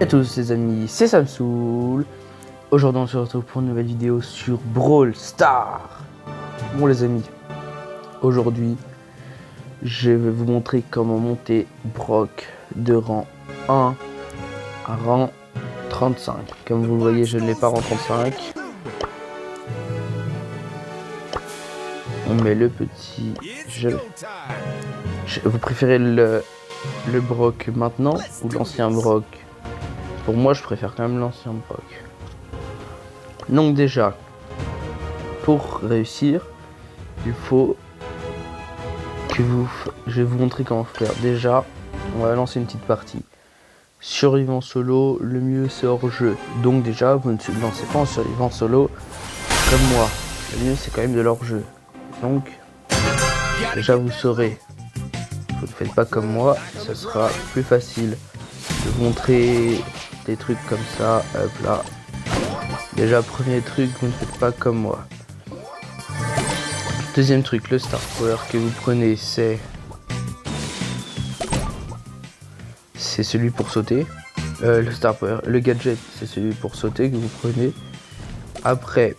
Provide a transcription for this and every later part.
Et à tous les amis, c'est Samsoul. Aujourd'hui on se retrouve pour une nouvelle vidéo sur Brawl Stars. Bon les amis, aujourd'hui je vais vous montrer comment monter Brock de rang 1 à rang 35. Comme vous le voyez, je ne l'ai pas rang 35. On met le petit jeu. Vous préférez le Brock maintenant ou l'ancien Brock? Pour moi, je préfère quand même l'ancien Brock. Donc déjà, pour réussir, il faut que je vais vous montrer comment faire. Déjà, on va lancer une petite partie. Survivant solo, le mieux c'est hors jeu. Donc déjà, vous ne lancez pas en survivant solo comme moi. Le mieux c'est quand même de l'hors jeu. Donc, déjà vous saurez. Vous ne faites pas comme moi, ça sera plus facile de vous montrer des trucs comme ça. Hop là. Déjà, premier truc, vous ne faites pas comme moi. Deuxième truc, le Star Power que vous prenez, c'est celui pour sauter. Le Star Power, le gadget, c'est celui pour sauter que vous prenez. Après,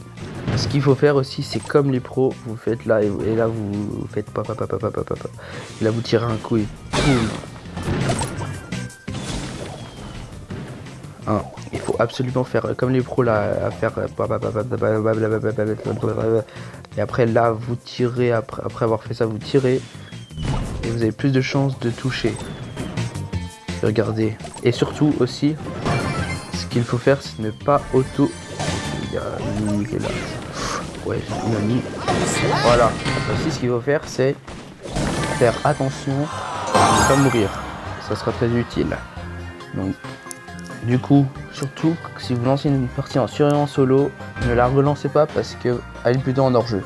ce qu'il faut faire aussi, c'est comme les pros, vous faites là et là vous faites papa. Là vous tirez un coup et boum. Hein, il faut absolument faire comme les pros là, à faire et après là vous tirez, après avoir fait ça vous tirez et vous avez plus de chances de toucher. Regardez. Et surtout aussi, ce qu'il faut faire, c'est ne pas auto. Il y a Mimi qui est là. Ouais, il a mis. Voilà. Aussi, ce qu'il faut faire, c'est faire attention à ne pas mourir. Ça sera très utile. Donc, du coup, surtout si vous lancez une partie en survivant solo, ne la relancez pas parce que elle est plutôt en hors-jeu.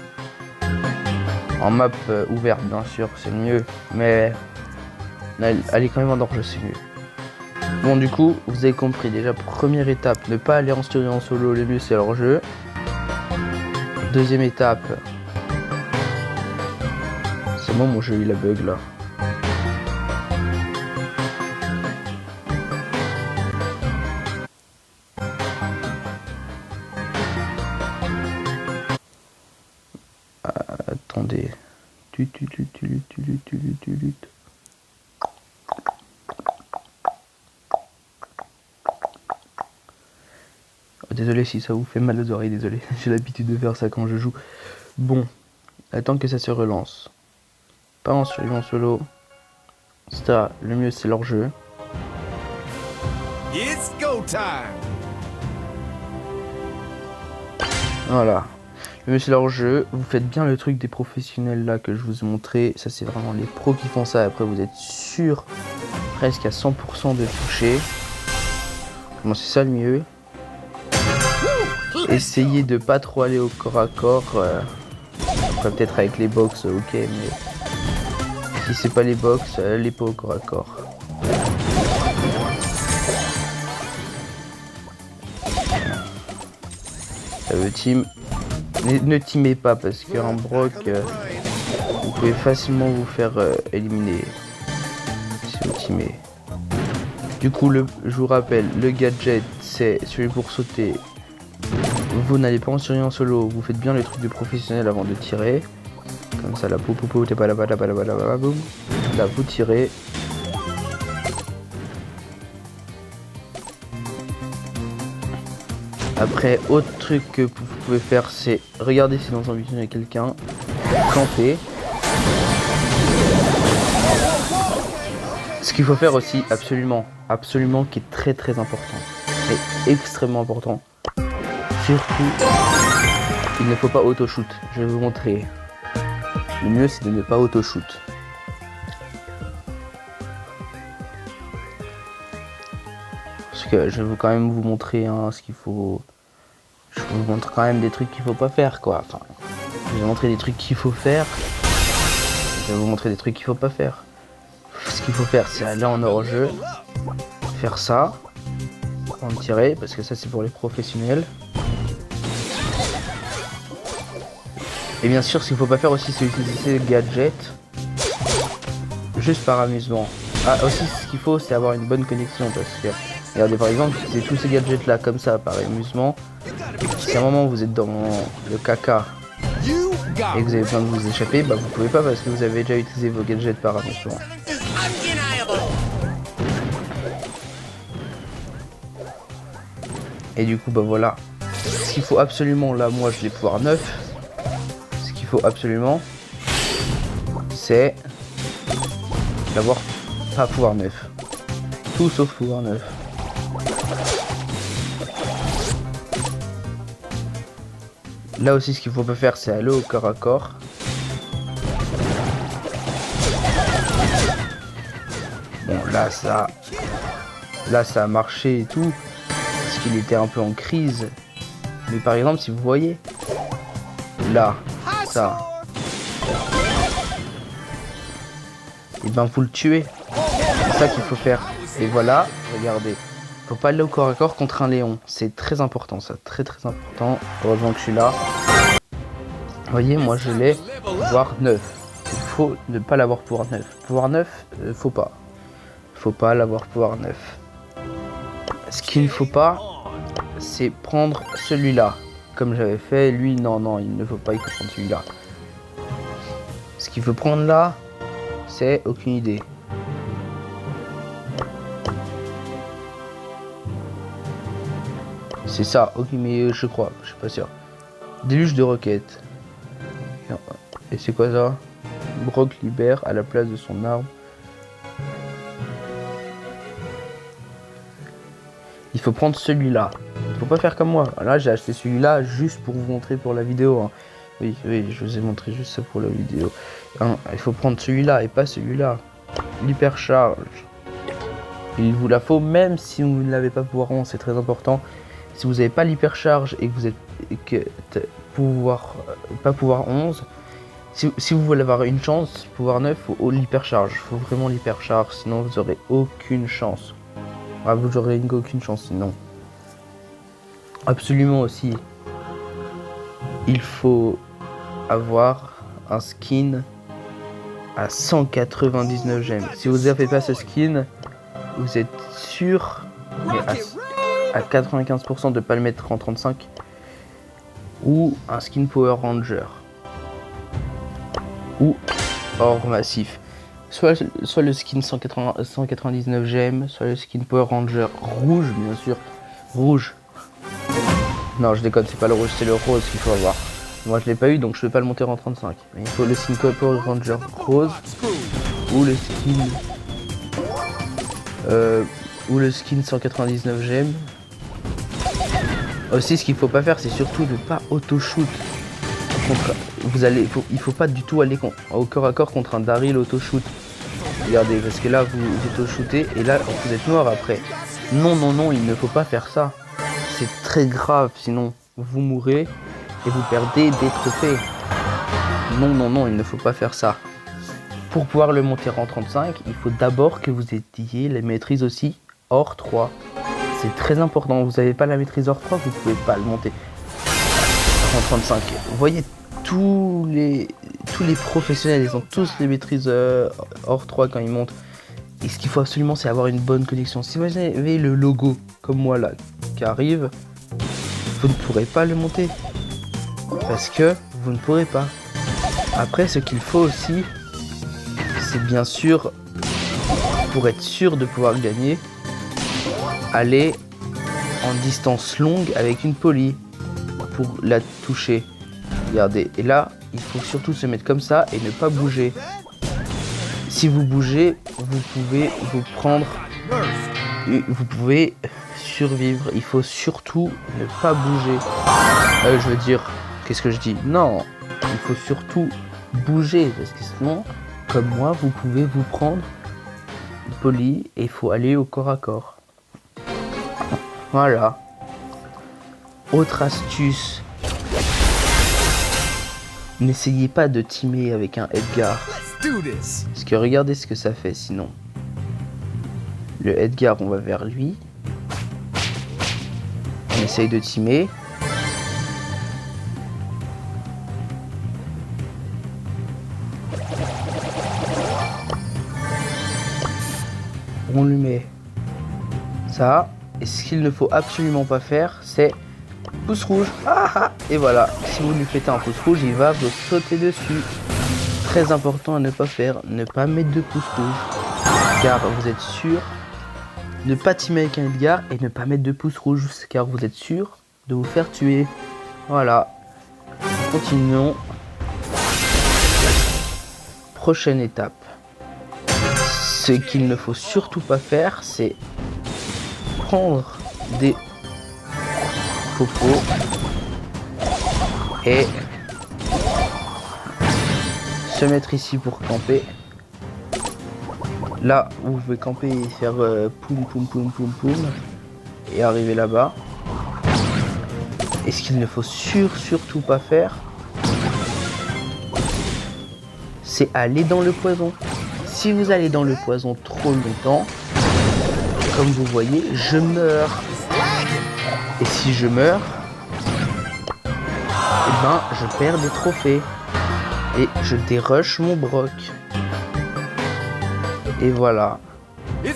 En map ouverte, bien sûr, c'est mieux, mais elle est quand même en hors-jeu, c'est mieux. Bon, du coup, vous avez compris. Déjà, première étape, ne pas aller en survivant solo, le mieux c'est hors-jeu. Deuxième étape, c'est bon, mon jeu il a bug là. Attendez. Désolé si ça vous fait mal aux oreilles, désolé. J'ai l'habitude de faire ça quand je joue. Bon, attends que ça se relance. Pas en survivant solo. Ça, le mieux c'est leur jeu. It's go time. Voilà. Le mieux c'est leur jeu. Vous faites bien le truc des professionnels là que je vous ai montré. Ça c'est vraiment les pros qui font ça. Après vous êtes sûr presque à 100% de toucher. Bon, c'est ça le mieux. Essayez de pas trop aller au corps à corps. Après peut-être avec les box, ok, mais si c'est pas les box, allez pas au corps à corps. Le team, ne teamez pas parce qu'un Brock, vous pouvez facilement vous faire éliminer si vous teamez. Du coup, je vous rappelle, le gadget c'est celui pour sauter. Vous n'allez pas en survivant solo, vous faites bien le truc de professionnel avant de tirer. Comme ça, là, boum. Là, vous tirez. Après, autre truc que vous pouvez faire, c'est regarder si dans un buisson il y a quelqu'un. Camper. Ce qu'il faut faire aussi, absolument, qui est très important. Et extrêmement important. Surtout, il ne faut pas auto-shoot. Je vais vous montrer. Le mieux, c'est de ne pas auto-shoot. Parce que je vais quand même vous montrer ce qu'il faut. Je vous montre quand même des trucs qu'il faut pas faire, quoi. Enfin, je vais vous montrer des trucs qu'il faut faire. Je vais vous montrer des trucs qu'il faut pas faire. Ce qu'il faut faire, c'est aller en hors-jeu, faire ça, en tirer, parce que ça, c'est pour les professionnels. Et bien sûr, ce qu'il faut pas faire aussi, c'est utiliser le gadget juste par amusement. Ah, aussi, ce qu'il faut, c'est avoir une bonne connexion parce que Regardez, par exemple, utilisez tous ces gadgets là comme ça par amusement. Si à un moment vous êtes dans le caca et que vous avez besoin de vous échapper, bah vous pouvez pas parce que vous avez déjà utilisé vos gadgets par amusement. Et du coup, bah voilà. Ce qu'il faut absolument, là, moi je l'ai pouvoir 9. Ce qu'il faut absolument, c'est d'avoir pas pouvoir 9. Tout sauf pouvoir 9. Là aussi, ce qu'il faut pas faire, c'est aller au corps à corps. Bon, là, ça a marché et tout. Parce qu'il était un peu en crise. Mais par exemple, si vous voyez, là, ça, et ben, faut le tuer. C'est ça qu'il faut faire. Et voilà, regardez. Faut pas aller au corps à corps contre un Léon. C'est très important, ça. Très important. Heureusement que je suis là. Vous voyez, moi je l'ai pouvoir 9. Il faut ne pas l'avoir pouvoir 9. Pouvoir 9, faut pas. Faut pas l'avoir pouvoir 9. Ce qu'il ne faut pas, c'est prendre celui-là. Comme j'avais fait, lui, non, il ne faut pas, il faut prendre celui-là. Ce qu'il faut prendre là, c'est aucune idée. C'est ça, ok, mais je crois, je suis pas sûr. Déluge de roquettes. Et c'est quoi ça? Brock libère à la place de son arme. Il faut prendre celui-là. Il faut pas faire comme moi. Là, j'ai acheté celui-là juste pour vous montrer pour la vidéo. Hein. Oui, je vous ai montré juste ça pour la vidéo. Hein, il faut prendre celui-là et pas celui-là. L'hypercharge. Il vous la faut même si vous ne l'avez pas pouvoir 11, c'est très important. Si vous n'avez pas l'hypercharge et que vous êtes pas pouvoir 11, si vous voulez avoir une chance, pouvoir 9, il faut l'hypercharge. Il faut vraiment l'hypercharge, sinon vous n'aurez aucune chance. Ah, vous n'aurez aucune chance sinon. Absolument aussi, il faut avoir un skin à 199 gemmes. Si vous n'avez pas ce skin, vous êtes sûr, mais à 95% de ne pas le mettre en 35. Ou un skin Power Ranger. Ou or massif. Soit le skin 199 gemmes, soit le skin Power Ranger rouge, bien sûr. Rouge. Non, je déconne, c'est pas le rouge, c'est le rose qu'il faut avoir. Moi, je l'ai pas eu, donc je vais pas le monter en 35. Mais il faut le skin Power Ranger rose. Ou le skin 199 gemmes. Aussi, ce qu'il faut pas faire, c'est surtout de pas auto-shoot. Il faut pas du tout aller au corps à corps contre un Daryl auto-shoot. Regardez, parce que là, vous auto-shootez et là, vous êtes mort après. Non, il ne faut pas faire ça. C'est très grave, sinon vous mourrez et vous perdez des trophées. Non, il ne faut pas faire ça. Pour pouvoir le monter en 35, il faut d'abord que vous ayez la maîtrise aussi hors 3. C'est très important. Vous n'avez pas la maîtrise hors 3, vous ne pouvez pas le monter en 35. Vous voyez, tous les professionnels, ils ont tous les maîtrises hors 3 quand ils montent. Et ce qu'il faut absolument, c'est avoir une bonne connexion. Si vous avez le logo, comme moi là, qui arrive, vous ne pourrez pas le monter. Parce que vous ne pourrez pas. Après, ce qu'il faut aussi, c'est bien sûr, pour être sûr de pouvoir gagner, aller en distance longue avec une poly pour la toucher. Regardez, et là, il faut surtout se mettre comme ça et ne pas bouger. Si vous bougez, vous pouvez vous prendre... Vous pouvez survivre. Il faut surtout ne pas bouger. Je veux dire, qu'est-ce que je dis? Non, il faut surtout bouger. Parce que sinon, comme moi, vous pouvez vous prendre une poly et il faut aller au corps à corps. Voilà. Autre astuce. N'essayez pas de teamer avec un Edgar. Parce que regardez ce que ça fait sinon. Le Edgar, on va vers lui. On essaye de teamer. On lui met ça. Et ce qu'il ne faut absolument pas faire, c'est pouce rouge. Et voilà, si vous lui faites un pouce rouge, il va vous sauter dessus. Très important à ne pas faire, ne pas mettre de pouce rouge. Car vous êtes sûr, ne pas teamer avec un Edgar et ne pas mettre de pouce rouge. Car vous êtes sûr de vous faire tuer. Voilà. Continuons. Prochaine étape. Ce qu'il ne faut surtout pas faire, c'est prendre des popos et se mettre ici pour camper. Là, vous pouvez camper et faire poum poum poum poum poum et arriver là-bas. Et ce qu'il ne faut surtout pas faire, c'est aller dans le poison. Si vous allez dans le poison trop longtemps, comme vous voyez, je meurs. Et si je meurs, eh ben, je perds des trophées. Et je dérush mon Brock. Et voilà. Et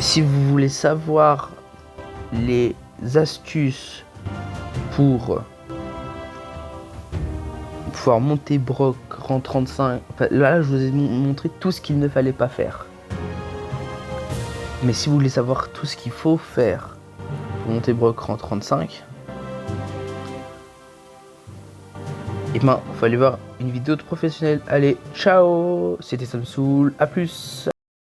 si vous voulez savoir les astuces pour pouvoir monter Brock rang 35, enfin, là je vous ai montré tout ce qu'il ne fallait pas faire. Mais si vous voulez savoir tout ce qu'il faut faire pour monter Brock rang 35, et ben, il faut aller voir une vidéo de professionnel. Allez, ciao, c'était Samsoul, à plus.